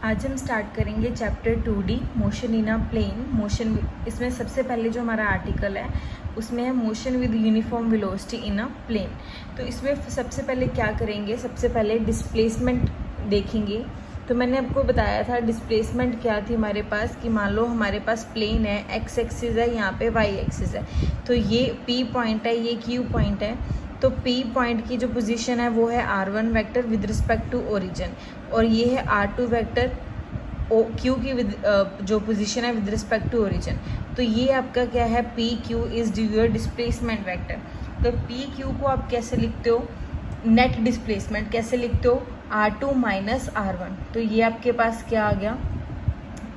आज हम स्टार्ट करेंगे chapter 2D motion in a plane. Motion इसमें सबसे पहले जो हमारा आर्टिकल है उसमें है motion with uniform velocity in a plane. तो इसमें सबसे पहले क्या करेंगे, सबसे पहले डिस्प्लेसमेंट देखेंगे। तो मैंने आपको बताया था डिस्प्लेसमेंट क्या थी हमारे पास, कि मान लो हमारे पास प्लेन है, एक्स एक्सिस है, यहाँ पे वाई एक्सिस है। तो ये पी पॉइंट है, ये क्यू पॉइंट है। तो P पॉइंट की जो पोजीशन है वो है R1 vector with respect to origin, और ये है R2 वेक्टर Q की जो पोजीशन है विद रिस्पेक्ट टू ओरिजिन। तो ये आपका क्या है, PQ is your displacement vector. तो PQ को आप कैसे लिखते हो, नेट डिस्प्लेसमेंट कैसे लिखते हो, R2 माइनस R1। तो ये आपके पास क्या आ गया,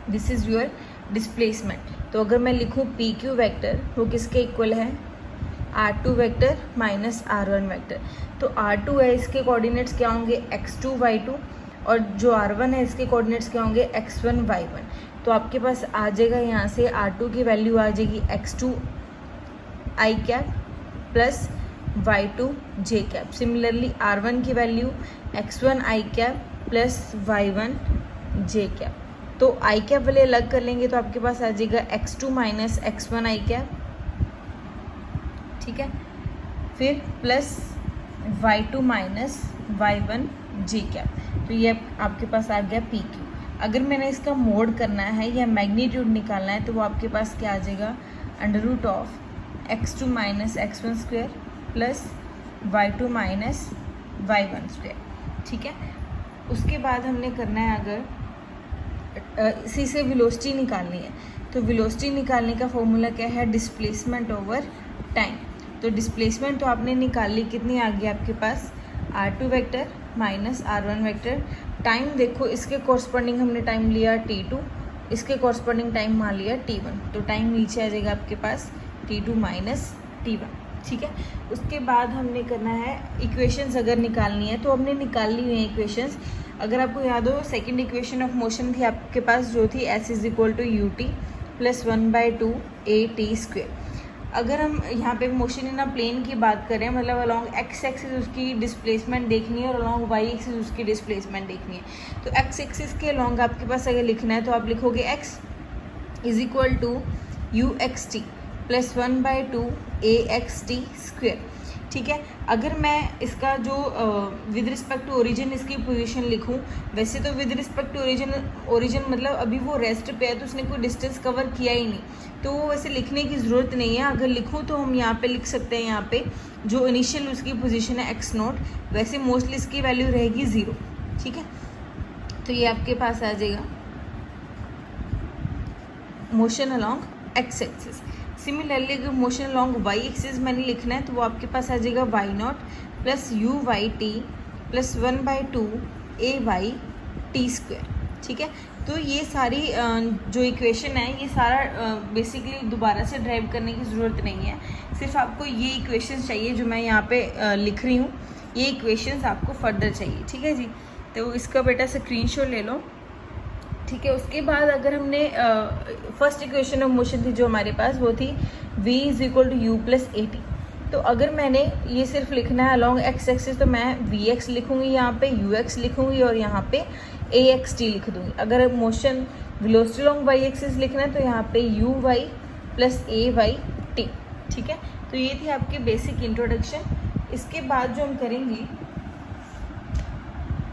दिस इज योर डिस्प्लेसमेंट। तो अगर मैं लिखूँ PQ वेक्टर वो किसके इक्वल है, R2 vector minus R1 vector. तो R2 है, इसके कोऑर्डिनेट्स क्या होंगे, x2 y2, और जो R1 है इसके कोऑर्डिनेट्स क्या होंगे, x1 y1। तो आपके पास आ जाएगा यहाँ से R2 की वैल्यू आ जाएगी x2 i cap plus y2 j cap. Similarly R1 की value x1 i cap plus y1 j cap. तो i कैप वाले अलग कर लेंगे तो आपके पास आ जाएगा x2 minus x1 i cap, ठीक है, फिर plus y2 minus y1 j cap. तो ये आपके पास आ गया PQ। अगर मैंने इसका मोड करना है या मैग्नीट्यूड निकालना है तो वो आपके पास क्या आ जाएगा, under root of x2 minus x1 square plus y2 minus y1 square, ठीक है। उसके बाद हमने करना है, अगर इसी से वेलोसिटी निकालनी है तो वेलोसिटी निकालने का फॉर्मूला क्या है, डिस्प्लेसमेंट ओवर टाइम। तो डिस्प्लेसमेंट तो आपने निकाली, कितनी आ गई आपके पास, R2 vector minus R1 vector. Time देखो, इसके कॉरस्पॉन्डिंग हमने टाइम लिया T2, इसके कॉरस्पॉन्डिंग टाइम मान लिया T1। तो टाइम नीचे आ जाएगा आपके पास T2 माइनस T1, ठीक है। उसके बाद हमने करना है इक्वेशंस अगर निकालनी है तो हमने निकाल ली हुई है इक्वेशंस। अगर आपको याद हो, सेकेंड इक्वेशन ऑफ मोशन थी आपके पास जो थी S is equal to ut plus 1/2 at square. अगर हम यहाँ पे मोशन इन अ प्लेन की बात करें, मतलब अलॉन्ग एक्स एक्सिस उसकी डिस्प्लेसमेंट देखनी है और अलॉन्ग वाई एक्सिस उसकी डिस्प्लेसमेंट देखनी है। तो एक्स एक्सिस के अलॉन्ग आपके पास अगर लिखना है तो आप लिखोगे x is equal to uxt plus 1/2 axt square, ठीक है। अगर मैं इसका जो विद रिस्पेक्ट टू ओरिजिन इसकी पोजीशन लिखूं, वैसे तो विद रिस्पेक्ट टू ओरिजिन मतलब अभी वो रेस्ट पे है तो उसने कोई डिस्टेंस कवर किया ही नहीं, तो वो वैसे लिखने की ज़रूरत नहीं है। अगर लिखूं तो हम यहाँ पे लिख सकते हैं, यहाँ पे जो इनिशियल उसकी पोजीशन है x0, वैसे मोस्टली इसकी वैल्यू रहेगी 0, ठीक है। तो ये आपके पास आ जाएगा motion along x axis. Similarly अगर मोशन अलॉन्ग वाई एक्सिस मैंने लिखना है तो वो आपके पास आ जाएगा y0 plus u/t plus 1/2 a/t square, ठीक है। तो ये सारी जो इक्वेशन है ये सारा बेसिकली दोबारा से ड्राइव करने की ज़रूरत नहीं है, सिर्फ आपको ये इक्वेशन चाहिए जो मैं यहाँ पे लिख रही हूँ, ये इक्वेशंस आपको फर्दर चाहिए, ठीक है जी। तो इसका बेटा स्क्रीनशॉट ले लो, ठीक है। उसके बाद अगर हमने फर्स्ट इक्वेशन ऑफ मोशन थी जो हमारे पास वो थी v is equal to u plus a t. तो अगर मैंने ये सिर्फ लिखना है अलॉन्ग एक्स एक्सिस तो मैं vx लिखूंगी, यहाँ पे ux लिखूंगी और यहाँ पे axt लिख दूंगी। अगर motion velocity along y axis लिखना है तो यहाँ पे uy प्लस a/t, ठीक है। तो ये थी आपकी बेसिक इंट्रोडक्शन। इसके बाद जो हम करेंगे,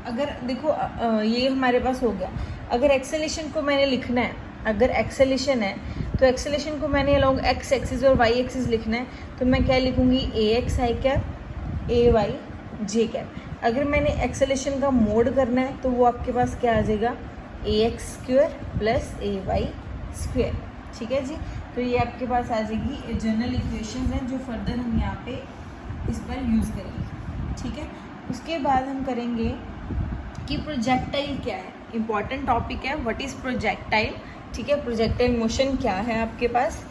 अगर देखो ये हमारे पास हो गया। अगर एक्सेलेशन को मैंने लिखना है, अगर एक्सेलेशन है तो एक्सेलेशन को मैंने अलॉन्ग एक्स एक्सिस और वाई एक्सिस लिखना है तो मैं क्या लिखूंगी, ax i cap ay j cap. अगर मैंने एक्सेलेशन का मोड करना है तो वो आपके पास क्या आ जाएगा, ax square plus ay square, ठीक है जी। तो ये आपके पास आ जाएगी जनरल इक्वेशन है जो फर्दर हम यहाँ पे इस पर यूज़ करेंगे, ठीक है। उसके बाद हम करेंगे कि प्रोजेक्टाइल क्या है, इंपॉर्टेंट टॉपिक है, व्हाट इज़ प्रोजेक्टाइल, ठीक है। प्रोजेक्टाइल मोशन क्या है आपके पास,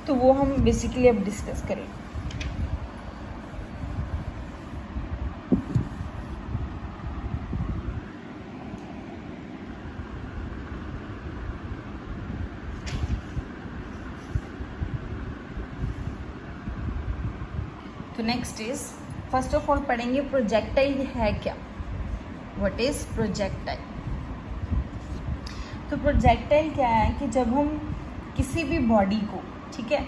तो वो हम बेसिकली अब डिस्कस करेंगे। तो next is, first of all पढ़ेंगे प्रोजेक्टाइल है क्या, व्हाट इज प्रोजेक्टाइल। तो प्रोजेक्टाइल क्या है कि जब हम किसी भी बॉडी को, ठीक है,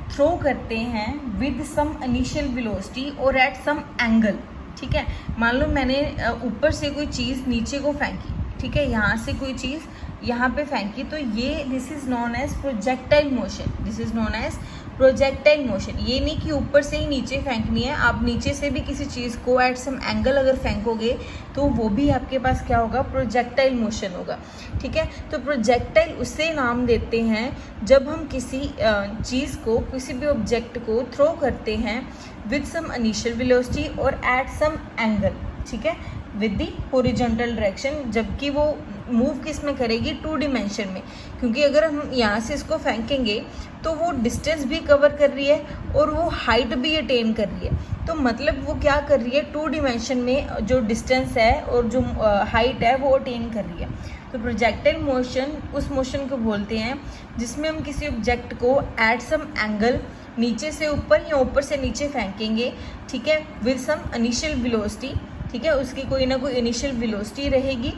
थ्रो करते हैं विद सम इनिशियल वेलोसिटी और एट सम एंगल, ठीक है। मान लो मैंने ऊपर से कोई चीज़ नीचे को फेंकी, ठीक है, यहाँ से कोई चीज़ यहाँ पे फेंकी, तो ये this is known as projectile motion, this is known as projectile motion. ये नहीं कि ऊपर से ही नीचे फेंकनी है, आप नीचे से भी किसी चीज़ को एट सम एंगल अगर फेंकोगे तो वो भी आपके पास क्या होगा, प्रोजेक्टाइल मोशन होगा, ठीक है। तो प्रोजेक्टाइल उससे नाम देते हैं जब हम किसी चीज़ को, किसी भी ऑब्जेक्ट को थ्रो करते हैं विद सम इनिशियल वेलोसिटी और एट सम एंगल, ठीक है, विद दी हॉरिजॉन्टल डायरेक्शन, जबकि वो मूव किस में करेगी, 2 डिमेंशन में, क्योंकि अगर हम यहाँ से इसको फेंकेंगे तो वो डिस्टेंस भी कवर कर रही है और वो हाइट भी अटेन कर रही है। तो मतलब वो क्या कर रही है, 2 डिमेंशन में जो डिस्टेंस है और जो हाइट है वो अटेन कर रही है। तो प्रोजेक्टाइल मोशन उस मोशन को बोलते हैं जिसमें हम किसी ऑब्जेक्ट को एट सम एंगल नीचे से ऊपर या ऊपर से नीचे फेंकेंगे, ठीक है, विद सम इनिशियल वेलोसिटी, ठीक है, उसकी कोई ना कोई इनिशियल वेलोसिटी रहेगी,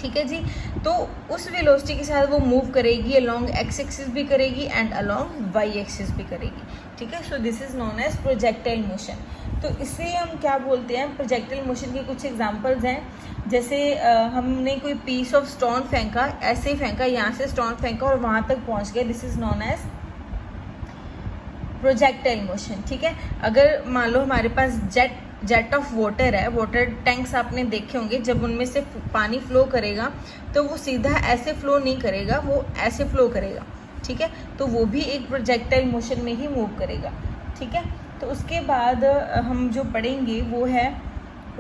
ठीक है जी। तो उस वेलोसिटी के साथ वो मूव करेगी, अलोंग एक्स एक्सिस भी करेगी एंड अलोंग वाई एक्सिस भी करेगी, ठीक है। So this is known as projectile motion. तो इससे हम क्या बोलते हैं, प्रोजेक्टाइल मोशन के कुछ एग्जांपल्स हैं, जैसे हमने कोई पीस ऑफ स्टोन फेंका, ऐसे ही फेंका, यहाँ से स्टोन फेंका और वहाँ तक पहुँच गया, this is known as projectile motion, ठीक है। अगर मान लो हमारे पास जेट ऑफ वाटर है, वाटर टैंक्स आपने देखे होंगे, जब उनमें से पानी फ्लो करेगा तो वो सीधा ऐसे फ्लो नहीं करेगा, वो ऐसे फ्लो करेगा, ठीक है। तो वो भी एक प्रोजेक्टाइल मोशन में ही मूव करेगा, ठीक है। तो उसके बाद हम जो पढ़ेंगे वो है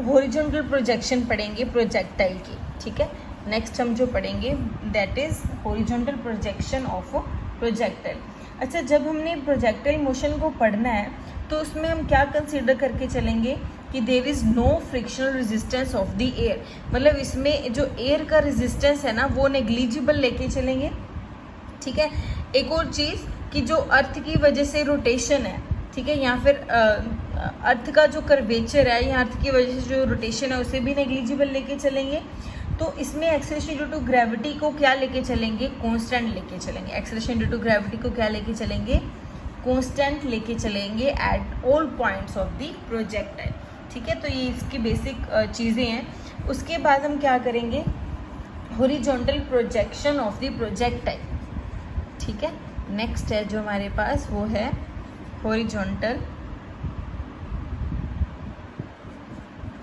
हॉरिजॉन्टल प्रोजेक्शन पढ़ेंगे प्रोजेक्टाइल की, ठीक है। नेक्स्ट हम जो पढ़ेंगे that is horizontal projection of projectile. अच्छा, जब हमने प्रोजेक्टाइल मोशन को पढ़ना है तो उसमें हम क्या कंसीडर करके चलेंगे कि there is no frictional resistance of the air, मतलब इसमें जो एयर का रेजिस्टेंस है ना वो नेग्लिजिबल लेके चलेंगे, ठीक है। एक और चीज़ कि जो अर्थ की वजह से रोटेशन है, ठीक है, या फिर अर्थ का जो कर्वेचर है या अर्थ की वजह से जो रोटेशन है उसे भी नेग्लिजिबल लेके चलेंगे। तो इसमें एक्सेलरेशन ड्यू टू ग्रेविटी को क्या लेके चलेंगे, कांस्टेंट लेके चलेंगे। एक्सेलरेशन ड्यू टू ग्रेविटी को क्या लेके चलेंगे, कांस्टेंट लेके चलेंगे at all points of the projectile, ठीक है। तो ये इसकी बेसिक चीज़ें हैं। उसके बाद हम क्या करेंगे, horizontal projection of the projectile, ठीक है। नेक्स्ट है जो हमारे पास वो है horizontal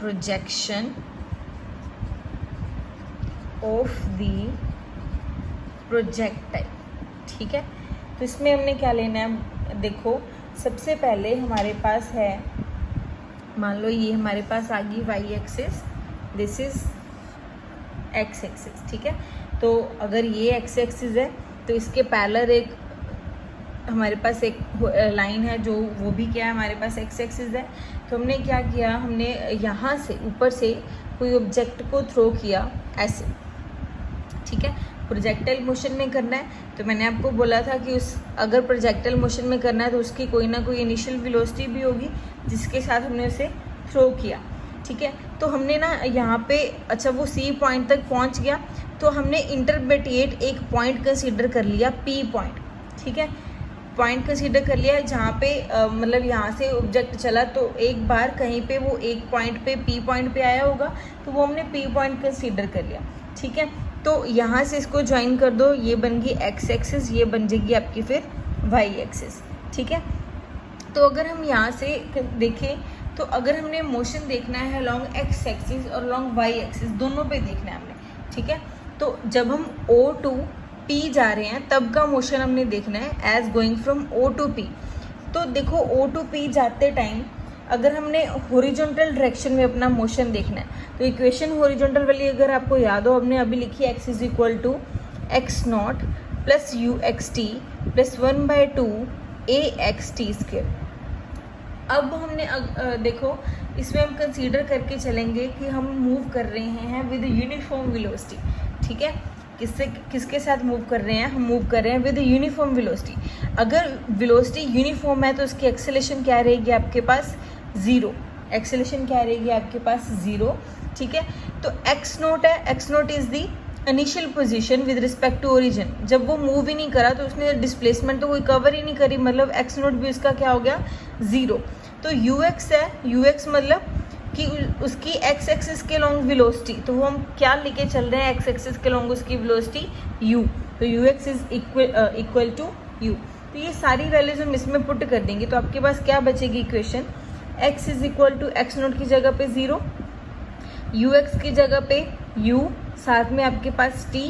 projection of the projectile, ठीक है। तो इसमें हमने क्या लेना है, देखो सबसे पहले हमारे पास है, मान लो ये हमारे पास आ गई y axis, this is x axis, ठीक है। तो अगर ये एक्स एक्सिस है तो इसके पैरेलल एक हमारे पास एक लाइन है जो वो भी क्या है, हमारे पास एक्स एक्सिस है। तो हमने क्या किया, हमने यहाँ से ऊपर से कोई ऑब्जेक्ट को थ्रो किया ऐसे, ठीक है। प्रोजेक्टाइल मोशन में करना है तो मैंने आपको बोला था कि उस अगर प्रोजेक्टाइल मोशन में करना है तो उसकी कोई ना कोई इनिशियल वेलोसिटी भी होगी जिसके साथ हमने उसे थ्रो किया, ठीक है। तो हमने ना यहाँ पे, अच्छा वो सी पॉइंट तक पहुँच गया तो हमने इंटरमीडिएट एक पॉइंट कंसीडर कर लिया, पी पॉइंट, ठीक है। पॉइंट कंसीडर कर लिया जहाँ पे मतलब यहाँ से ऑब्जेक्ट चला तो एक बार कहीं पे वो एक पॉइंट पे पी पॉइंट पे आया होगा तो वो हमने पी पॉइंट कंसीडर कर लिया, ठीक है। तो यहाँ से इसको ज्वाइन कर दो, ये बन गई एक्स एक्सिस, ये बन जाएगी आपकी फिर वाई एक्सिस, ठीक है। तो अगर हम यहाँ से देखें तो अगर हमने मोशन देखना है अलॉन्ग एक्स एक्सिस और अलॉन्ग वाई एक्सिस, दोनों पे देखना है हमने, ठीक है। तो जब हम O टू P जा रहे हैं तब का मोशन हमने देखना है as going from O to P। तो देखो O टू P जाते टाइम अगर हमने हॉरिजॉन्टल डायरेक्शन में अपना मोशन देखना है तो इक्वेशन हॉरिजॉन्टल वाली अगर आपको याद हो, हमने अभी लिखी x is equal to x naught plus u x t plus 1/2 a x t square. अब हमने देखो इसमें हम कंसीडर करके चलेंगे कि हम मूव कर रहे हैं विद यूनिफॉर्म वेलोसिटी, ठीक है। किसके साथ मूव कर रहे हैं, हम मूव कर रहे हैं विद यूनिफॉर्म वेलोसिटी। अगर वेलोसिटी यूनिफॉर्म है तो उसकी एक्सेलरेशन क्या रहेगी आपके पास, 0। एक्सेलरेशन क्या रहेगी आपके पास, 0, ठीक है। तो एक्स नोट है, x naught is the initial position with respect to origin, जब वो मूव ही नहीं करा तो उसने डिस्प्लेसमेंट तो कोई कवर ही नहीं करी, मतलब एक्स नोट भी उसका क्या हो गया, 0। तो यू एक्स है, यू एक्स मतलब कि उसकी एक्स एक्सिस के लॉन्ग वेलोसिटी, तो वो हम क्या लेके चल रहे हैं, एक्स एक्सिस के लॉन्ग उसकी वेलोसिटी u, तो u x is equal to u. तो ये सारी वैल्यूज हम इसमें पुट कर देंगे, तो आपके पास क्या बचेगी equation, x is equal to x naught की जगह पे 0, यू एक्स की जगह पे u, साथ में आपके पास t,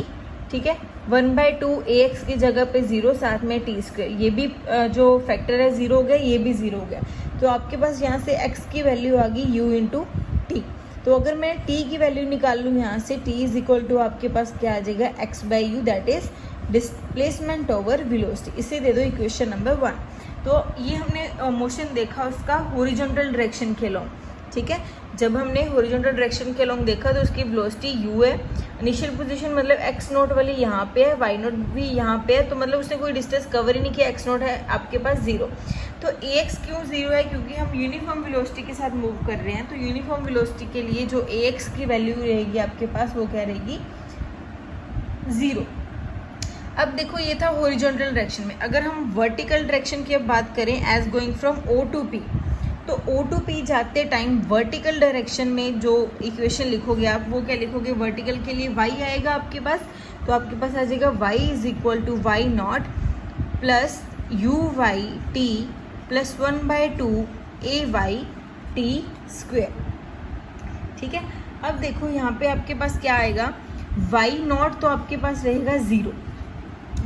ठीक है, 1/2 ax की जगह पे 0, साथ में टी स्क्वायर, ये भी जो फैक्टर है 0 हो गया, ये भी 0 हो गया। तो आपके पास यहाँ से x की वैल्यू आ गई u इंटू टी। तो अगर मैं t की वैल्यू निकाल लूँ यहाँ से, t इज इक्वल टू आपके पास क्या आ जाएगा, x/u, that is displacement over velocity. इसे दे दो इक्वेशन नंबर 1। तो ये हमने मोशन देखा उसका हॉरिजॉन्टल डायरेक्शन के लॉन्ग, ठीक है। जब हमने हॉरिजॉन्टल डायरेक्शन के लॉन्ग देखा तो उसकी वेलोसिटी u है, इनिशियल पोजीशन मतलब x नोट वाली यहाँ पे है, y नोट भी यहाँ पे है, तो मतलब उसने कोई डिस्टेंस कवर ही नहीं किया, x नोट है आपके पास 0। तो ax क्यों 0 है, क्योंकि हम यूनिफॉर्म वेलोसिटी के साथ मूव कर रहे हैं, तो यूनिफॉर्म वेलोसिटी के लिए जो ax की वैल्यू रहेगी आपके पास वो क्या रहेगी, 0। अब देखो ये था हॉरिजॉन्टल डायरेक्शन में। अगर हम वर्टिकल डायरेक्शन की अब बात करें, as going from O to P, तो O टू P जाते टाइम वर्टिकल डायरेक्शन में जो इक्वेशन लिखोगे आप, वो क्या लिखोगे, वर्टिकल के लिए y आएगा आपके पास, तो आपके पास आ जाएगा y is equal to y naught plus u y t plus 1/2 a y t square, ठीक है। अब देखो यहाँ पे आपके पास क्या आएगा, y नॉट तो आपके पास रहेगा 0,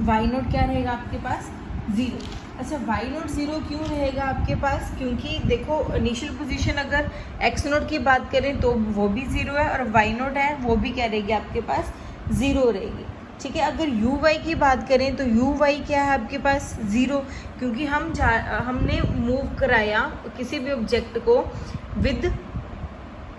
y नॉट क्या रहेगा आपके पास 0। अच्छा, y नोट 0 क्यों रहेगा आपके पास, क्योंकि देखो इनिशियल पोजीशन अगर x नोट की बात करें तो वो भी 0 है, और y नोट है वो भी क्या रहेगी आपके पास 0 रहेगी, ठीक है। अगर यू वाई की बात करें तो यू वाई क्या है आपके पास 0, क्योंकि हमने मूव कराया किसी भी ऑब्जेक्ट को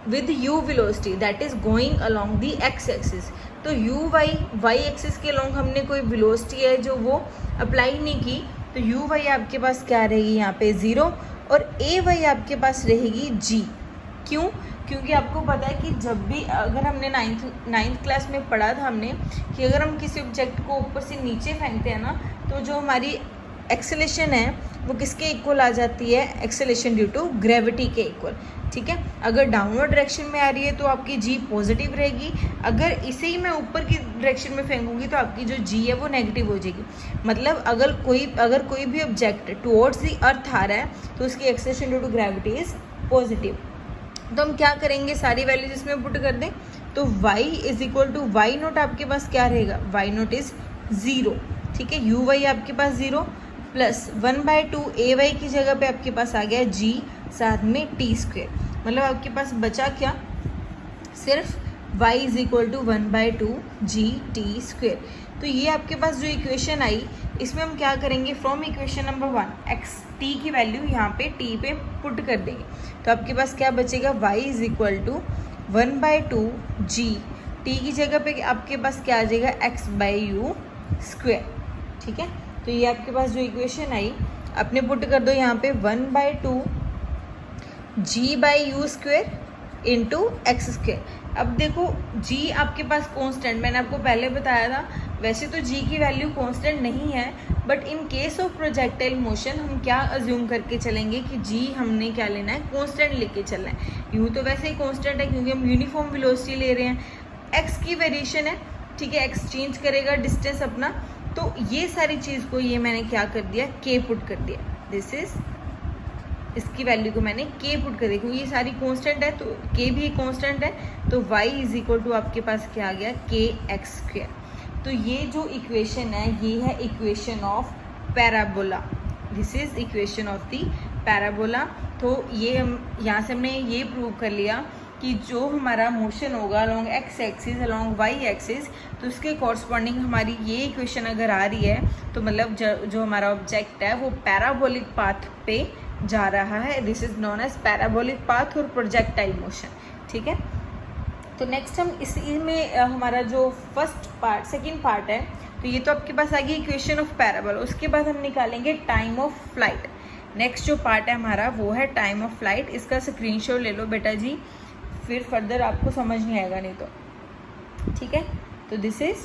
with you velocity that is going along the x axis. तो यू वाई एक्सिस के अलोंग हमने कोई वेलोसिटी है जो वो अप्लाई नहीं की, तो यू वाई आपके पास क्या रहेगी यहाँ पे 0, और ए वाई आपके पास रहेगी g। क्यों, क्योंकि आपको पता है कि जब भी अगर हमने नाइन्थ क्लास में पढ़ा था हमने कि अगर हम किसी ऑब्जेक्ट को ऊपर से नीचे फेंकते हैं ना, तो जो हमारी एक्सेलेरेशन है वो किसके इक्वल आ जाती है, एक्सेलेरेशन ड्यू टू ग्रेविटी के इक्वल, ठीक है। अगर डाउनवर्ड डायरेक्शन में आ रही है तो आपकी g पॉजिटिव रहेगी, अगर इसे ही मैं ऊपर की डायरेक्शन में फेंकूंगी तो आपकी जो g है वो नेगेटिव हो जाएगी। मतलब अगर कोई भी ऑब्जेक्ट टुवर्ड्स दी अर्थ आ रहा है तो उसकी acceleration due to gravity is positive. तो हम क्या करेंगे, सारी वैल्यूज इसमें पुट कर दें, तो y is equal to y naught आपके पास क्या रहेगा, y नोट इज 0, ठीक है। यू वाई आपके पास 0 प्लस 1/2 ए वाई की जगह पे आपके पास आ गया g, साथ में टी स्क्वेयर, मतलब आपके पास बचा क्या, सिर्फ y is equal to 1/2 g t square. तो ये आपके पास जो इक्वेशन आई, इसमें हम क्या करेंगे, from equation number 1 x T की वैल्यू यहाँ पे टी पे पुट कर देंगे, तो आपके पास क्या बचेगा, y is equal to 1/2 g, t की जगह पे आपके पास क्या आ जाएगा, x/u स्क्वेयर, ठीक है। तो ये आपके पास जो इक्वेशन आई अपने पुट कर दो यहाँ पे 1/2 g/u square into x square. अब देखो g आपके पास कांस्टेंट, मैंने आपको पहले बताया था, वैसे तो g की वैल्यू कांस्टेंट नहीं है, but in case of projectile motion हम क्या अज्यूम करके चलेंगे कि g हमने क्या लेना है, कांस्टेंट लेके चलना है। यूँ तो वैसे ही कांस्टेंट है क्योंकि हम यूनिफॉर्म वेलोसिटी ले रहे हैं, x की वेरिएशन है, ठीक है, x चेंज करेगा डिस्टेंस अपना, तो ये सारी चीज़ को ये मैंने क्या कर दिया, k पुट कर दिया, दिस इज इसकी वैल्यू को मैंने k पुट कर दिया, क्योंकि ये सारी कांस्टेंट है तो k भी कांस्टेंट है, तो y इज इक्वल टू आपके पास क्या आ गया, kx स्क्वेयर। तो ये जो इक्वेशन है ये है equation of parabola, this is equation of the parabola. तो ये हम यहाँ से हमने ये प्रूव कर लिया कि जो हमारा मोशन होगा along x axis along y axis, तो उसके कॉरस्पॉन्डिंग हमारी ये इक्वेशन अगर आ रही है तो मतलब जो हमारा ऑब्जेक्ट है वो पैराबोलिक पाथ पे जा रहा है, this is known as parabolic path और प्रोजेक्टाइल मोशन, ठीक है। तो नेक्स्ट हम इसमें हमारा जो सेकेंड पार्ट है, तो ये तो आपके पास आ गई इक्वेशन ऑफ पैराबोला, उसके बाद हम निकालेंगे टाइम ऑफ फ्लाइट। नेक्स्ट जो पार्ट है हमारा वो है टाइम ऑफ फ्लाइट, इसका स्क्रीनशॉट ले लो बेटा जी, फिर फर्दर आपको समझ नहीं आएगा नहीं तो, ठीक है। तो this is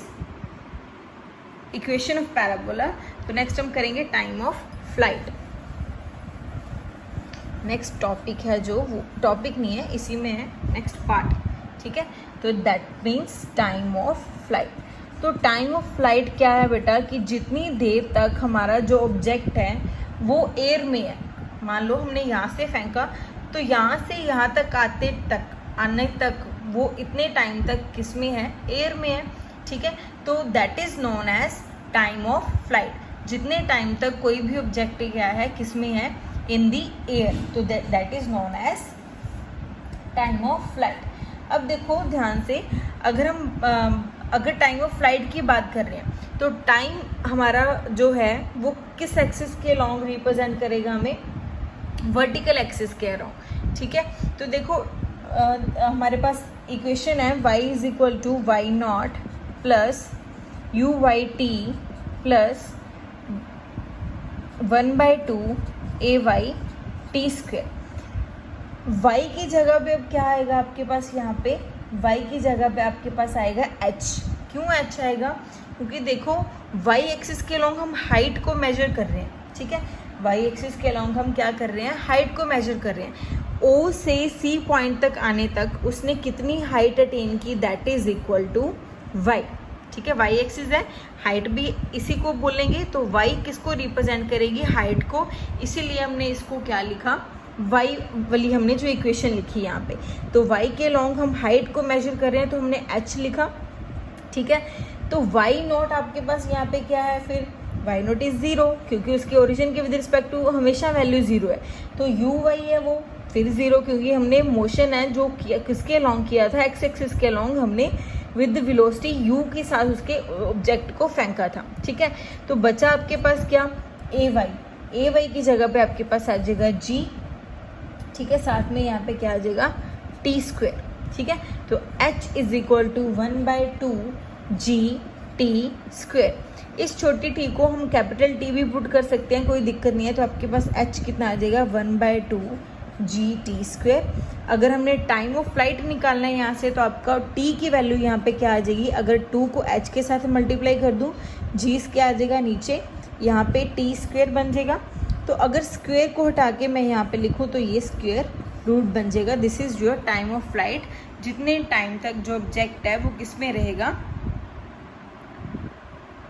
equation of parabola. तो नेक्स्ट हम करेंगे time of flight. Next topic है जो, वो टॉपिक नहीं है, इसी में है नेक्स्ट पार्ट, ठीक है। तो that means time of flight. तो टाइम ऑफ फ्लाइट क्या है बेटा, कि जितनी देर तक हमारा जो ऑब्जेक्ट है वो एयर में है, मान लो हमने यहाँ से फेंका, तो यहाँ से यहाँ तक आने तक वो इतने टाइम तक किस में है, एयर में है, ठीक है। तो that is known as time of flight. जितने टाइम तक कोई भी ऑब्जेक्ट क्या है, किस में है, इन दी एयर, तो that is known as time of flight. अब देखो ध्यान से, अगर टाइम ऑफ फ्लाइट की बात कर रहे हैं तो टाइम हमारा जो है वो किस एक्सिस के लॉन्ग रिप्रेजेंट करेगा, हमें वर्टिकल एक्सिस कह रहा हूँ, ठीक है। तो देखो हमारे पास इक्वेशन है y is equal to y naught plus u y t plus 1/2 a y t square. y की जगह पे अब क्या आएगा आपके पास, यहाँ पे y की जगह पे आपके पास आएगा h। क्यों h आएगा, क्योंकि देखो y एक्सिस के लॉन्ग हम हाइट को मेजर कर रहे हैं, ठीक है। y एक्सिस के लॉन्ग हम क्या कर रहे हैं, हाइट को मेजर कर रहे हैं। O से C पॉइंट तक आने तक उसने कितनी हाइट अटेन की, that is equal to y, ठीक है। y एक्सिस है, हाइट भी इसी को बोलेंगे, तो y किसको रिप्रेजेंट करेगी, हाइट को, इसीलिए हमने इसको क्या लिखा, y वाली हमने जो इक्वेशन लिखी यहाँ पे। तो y के लॉन्ग हम हाइट को मेजर कर रहे हैं, तो हमने h लिखा, ठीक है। तो y नॉट आपके पास यहाँ पे क्या है, फिर y नॉट इज 0, क्योंकि उसके ओरिजिन के विद रिस्पेक्ट टू हमेशा वैल्यू 0 है। तो u y है वो फिर 0, क्योंकि हमने मोशन है जो किसके लॉन्ग किया था, x एक्सिस के लॉन्ग हमने विद वेलोसिटी u के साथ उसके ऑब्जेक्ट को फेंका था, ठीक है। तो बचा आपके पास क्या, ए वाई की जगह पे आपके पास आ जाएगा g, ठीक है। साथ में यहाँ पे क्या आ जाएगा, टी स्क्वेयर, ठीक है। तो h is equal to 1/2 g t square. इस छोटी टी को हम कैपिटल टी भी पुट कर सकते हैं, कोई दिक्कत नहीं है। तो आपके पास h कितना आ जाएगा, 1/2 जी टी स्क्वेयर। अगर हमने टाइम ऑफ फ्लाइट निकालना है यहाँ से, तो आपका t की वैल्यू यहाँ पे क्या आ जाएगी, अगर 2 को h के साथ मल्टीप्लाई कर दूँ, g क्या आ जाएगा नीचे, यहाँ पे टी स्क्वेयर बन जाएगा। तो अगर स्क्वेयर को हटा के मैं यहाँ पे लिखूँ तो ये स्क्वेयर रूट बन जाएगा। This is your time of flight. जितने टाइम तक जो ऑब्जेक्ट है वो किस में रहेगा,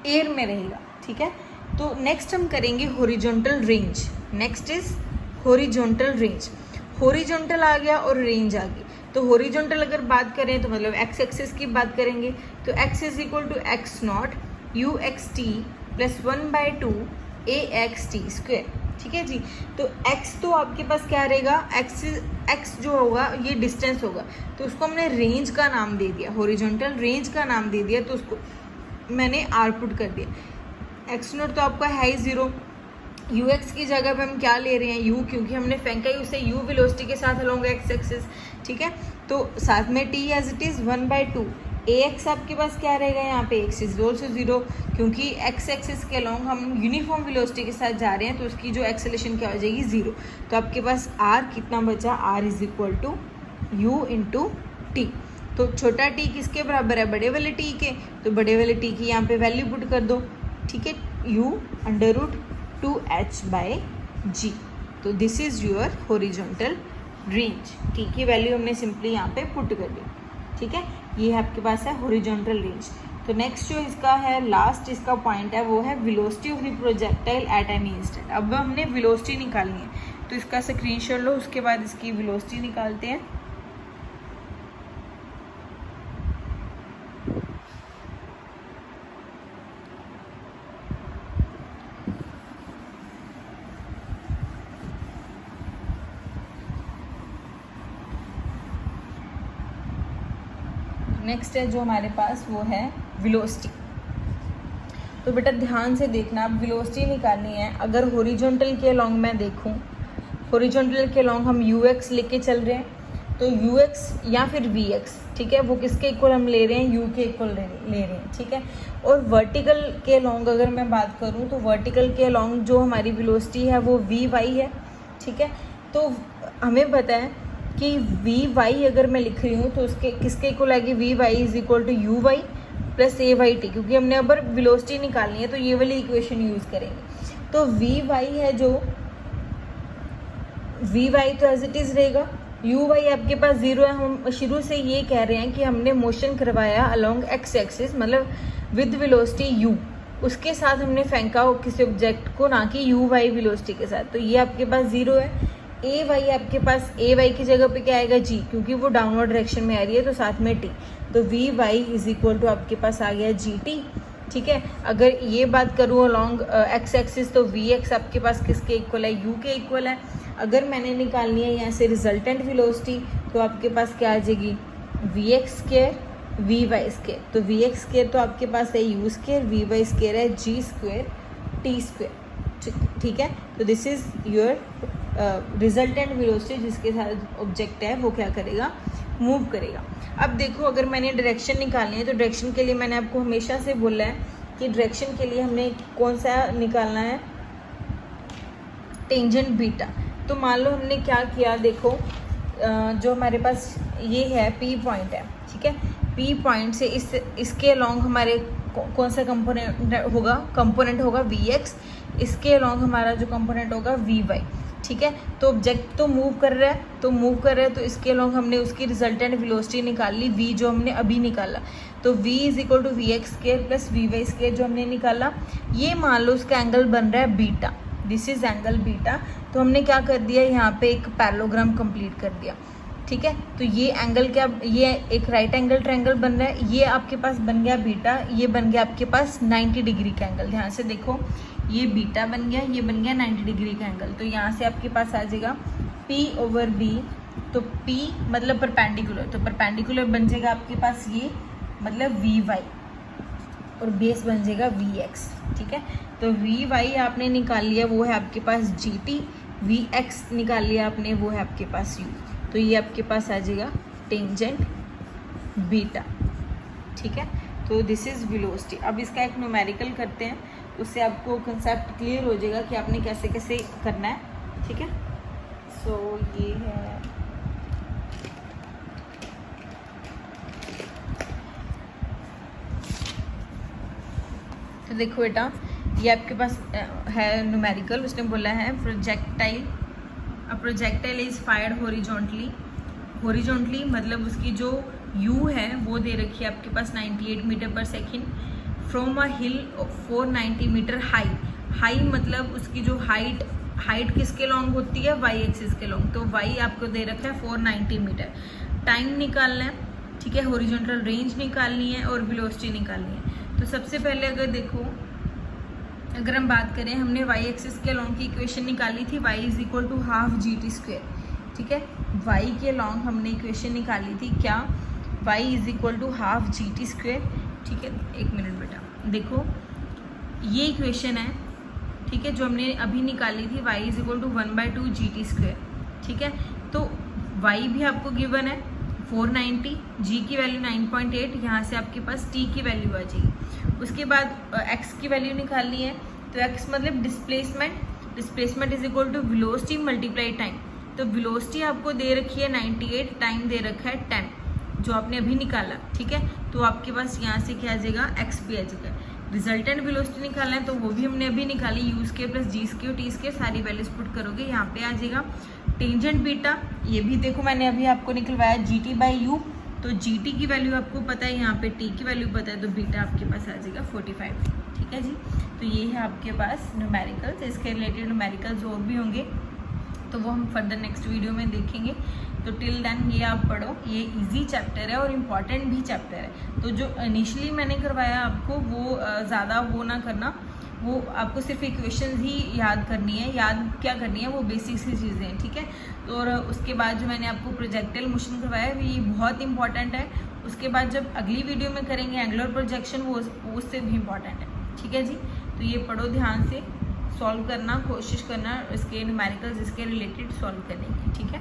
एयर में रहेगा, ठीक है। तो नेक्स्ट हम करेंगे horizontal range. Next is horizontal range. Horizontal आ गया और रेंज आ गई। तो हॉरिजॉन्टल अगर बात करें तो मतलब एक्स एक्सिस की बात करेंगे, तो x is equal to x naught u x t plus 1/2 a x t square, ठीक है जी। तो x तो आपके पास क्या रहेगा, x जो होगा ये डिस्टेंस होगा, तो उसको हमने रेंज का नाम दे दिया, हॉरिजॉन्टल रेंज का नाम दे दिया, तो उसको मैंने आर पुट कर दिया। एक्स नोट तो आपका है ही 0, यू एक्स की जगह पे हम क्या ले रहे हैं, u, क्योंकि हमने फेंका ही उसे u वेलोसिटी के साथ अलोंग एक्स एक्सिस, ठीक है। तो साथ में t as it is 1/2 a x आपके पास क्या रहेगा, यहाँ पे x इज ऑल्सो 0, क्योंकि x एक्सिस के अलोंग हम यूनिफॉर्म वेलोसिटी के साथ जा रहे हैं, तो उसकी जो एक्सेलेरेशन क्या हो जाएगी 0। तो आपके पास r कितना बचा, r is equal to u into t. तो छोटा t किसके बराबर है, बड़े वाले t के, तो बड़े वाले t की यहाँ पे वैल्यू पुट कर दो, ठीक है, u √2h/g। तो this is your horizontal range. t की वैल्यू हमने सिंपली यहाँ पे पुट कर दी, ठीक है। ये आपके पास है हॉरिजॉन्टल रेंज। तो नेक्स्ट जो इसका है लास्ट इसका पॉइंट है वो है velocity of the projectile at any instant. अब हमने वेलोसिटी निकालनी है, तो इसका स्क्रीनशॉट लो, उसके बाद इसकी वेलोसिटी निकालते हैं। नेक्स्ट है जो हमारे पास वो है वेलोसिटी। तो बेटा ध्यान से देखना, अब वेलोसिटी निकालनी है। अगर हॉरिजॉन्टल के अलोंग मैं देखूं, हॉरिजॉन्टल के अलोंग हम यू एक्स लेके चल रहे हैं, तो यू एक्स या फिर वी एक्स, ठीक है, वो किसके इक्वल हम ले रहे हैं, यू के इक्वल ले रहे हैं, ठीक है। और वर्टिकल के अलोंग अगर मैं बात करूं, तो वर्टिकल के अलोंग जो हमारी वेलोसिटी है वो वी वाई है, ठीक है। तो हमें पता है कि वी वाई अगर मैं लिख रही हूँ तो उसके किसके इक्वल आएगी, v y is equal to u y plus a y t, क्योंकि हमने अब वेलोसिटी निकालनी है तो ये वाली इक्वेशन यूज़ करेंगे। तो वी वाई है जो वी वाई तो एज इट इज़ रहेगा, यू वाई आपके पास 0 है। हम शुरू से ये कह रहे हैं कि हमने मोशन करवाया अलोंग एक्स एक्सिस, मतलब विद वेलोसिटी u, उसके साथ हमने फेंका किसी ऑब्जेक्ट को, ना कि यू वाई वेलोसिटी के साथ। तो ये आपके पास 0 है। ए वाई आपके पास, ए वाई की जगह पे क्या आएगा g, क्योंकि वो डाउनवर्ड डायरेक्शन में आ रही है तो साथ में t। तो v y is equal to आपके पास आ गया जी टी। ठीक है, अगर ये बात करूँ अलोंग एक्स एक्सिस तो वी एक्स आपके पास किसके इक्वल है, u के इक्वल है। अगर मैंने निकालनी है यहाँ से रिजल्टेंट वेलोसिटी तो आपके पास क्या आ जाएगी, v x square v y square. तो वी एक्स स्क्वेयर तो आपके पास है u square, v y square है जी स्क्वेयर टी स्क्वेयर। ठीक है, तो this is your resultant velocity जिसके साथ ऑब्जेक्ट है वो क्या करेगा, मूव करेगा। अब देखो, अगर मैंने डायरेक्शन निकालनी है तो डायरेक्शन के लिए मैंने आपको हमेशा से बोला है कि डायरेक्शन के लिए हमने कौन सा निकालना है, टेंजेंट बीटा। तो मान लो हमने क्या किया, देखो जो हमारे पास ये है पी पॉइंट है, ठीक है, पी पॉइंट से इसके अलोंग हमारे कौन सा कंपोनेंट होगा वी एक्स, इसके अलोंग हमारा जो कंपोनेंट होगा वी वाई। ठीक है, तो ऑब्जेक्ट तो मूव कर रहा है तो इसके अलोंग हमने उसकी रिजल्टेंट वेलोसिटी निकाल ली v, जो हमने अभी निकाला। तो v is equal to v x square plus v y square जो हमने निकाला, ये मान लो उसका एंगल बन रहा है beta, this is angle beta. तो हमने क्या कर दिया, यहाँ पे एक पैरेललोग्राम कंप्लीट कर दिया। ठीक है, तो ये एंगल क्या, ये एक राइट एंगल ट्रायंगल बन रहा है, ये आपके पास बन गया बीटा, ये बन गया आपके पास 90 डिग्री का एंगल। ध्यान से देखो, ये बीटा बन गया, ये बन गया 90 डिग्री का एंगल। तो यहाँ से आपके पास आ जाएगा P ओवर V, तो P मतलब परपेंडिकुलर, तो परपेंडिकुलर बन जाएगा आपके पास ये, मतलब वी वाई, और बेस बन जाएगा वी एक्स। ठीक है, तो वी वाई आपने निकाल लिया, वो है आपके पास जी टी, वी एक्स निकाल लिया आपने, वो है आपके पास यू। तो ये आपके पास आ जाएगा टेंजेंट बीटा। ठीक है, तो दिस इज़ वेलोसिटी। अब इसका एक न्यूमेरिकल करते हैं, उससे आपको कंसेप्ट क्लियर हो जाएगा कि आपने कैसे कैसे करना है। ठीक है, सो ये है, तो देखो बेटा, ये आपके पास है न्यूमेरिकल। उसने बोला है a projectile is fired horizontally, मतलब उसकी जो u है वो दे रखी है आपके पास 98 metre per second, from a hill 490 metre high, मतलब उसकी जो हाइट किसके लॉन्ग होती है, वाई एक्सिस के लॉन्ग। तो वाई आपको दे रखा है 490 मीटर। टाइम निकालना है, ठीक है, हॉरिजॉन्टल रेंज निकालनी है और वेलोसिटी निकालनी है। तो सबसे पहले अगर हम बात करें, हमने वाई एक्सिस के लॉन्ग की इक्वेशन निकाली थी, y is equal to half g t square. ठीक है, वाई के लॉन्ग हमने इक्वेशन निकाली थी क्या, y is equal to half g t square. ठीक है, एक मिनट बेटा, देखो ये इक्वेशन है, ठीक है, जो हमने अभी निकाली थी, y is equal to 1/2 g t square. ठीक है, तो वाई भी आपको गिवन है 490, जी की वैल्यू 9.8, यहाँ से आपके पास टी की वैल्यू आ जाएगी। उसके बाद एक्स की वैल्यू निकालनी है, तो एक्स मतलब displacement is equal to velocity multiply time. तो वेलोसिटी आपको दे रखी है 98, टाइम दे रखा है 10, जो आपने अभी निकाला। ठीक है, तो आपके पास यहाँ से क्या आ जाएगा, एक्स भी आ जाएगा। रिजल्टेंट वेलोसिटी निकालना है तो वो भी हमने अभी निकाली, u square plus g square t square, सारी वैल्यूज पुट करोगे, यहाँ पे आ जाएगा टेंजेंट बीटा। ये भी देखो मैंने अभी आपको निकलवाया जी टी बाई यू, तो जी टी की वैल्यू आपको पता है, यहाँ पे टी की वैल्यू पता है, तो बीटा आपके पास आ जाएगा 45। ठीक है जी, तो ये है आपके पास न्यूमेरिकल्स। इसके रिलेटेड न्यूमेरिकल्स और भी होंगे तो वो हम फर्दर नेक्स्ट वीडियो में देखेंगे। तो टिल देन ये आप पढ़ो, ये इजी चैप्टर है और इम्पॉर्टेंट भी चैप्टर है। तो जो इनिशियली मैंने करवाया आपको वो ज़्यादा वो ना करना, वो आपको सिर्फ इक्वेशंस ही याद करनी है, याद क्या करनी है, वो बेसिक सी चीज़ें हैं। ठीक है, तो और उसके बाद जो मैंने आपको प्रोजेक्टाइल मोशन करवाया है ये बहुत इंपॉर्टेंट है। उसके बाद जब अगली वीडियो में करेंगे एंगुलर प्रोजेक्शन, वो उससे भी इम्पॉर्टेंट है। ठीक है जी, तो ये पढ़ो ध्यान से, सॉल्व करना कोशिश करना, इसके न्यूमेरिकल्स इसके रिलेटेड सॉल्व करने की। ठीक है।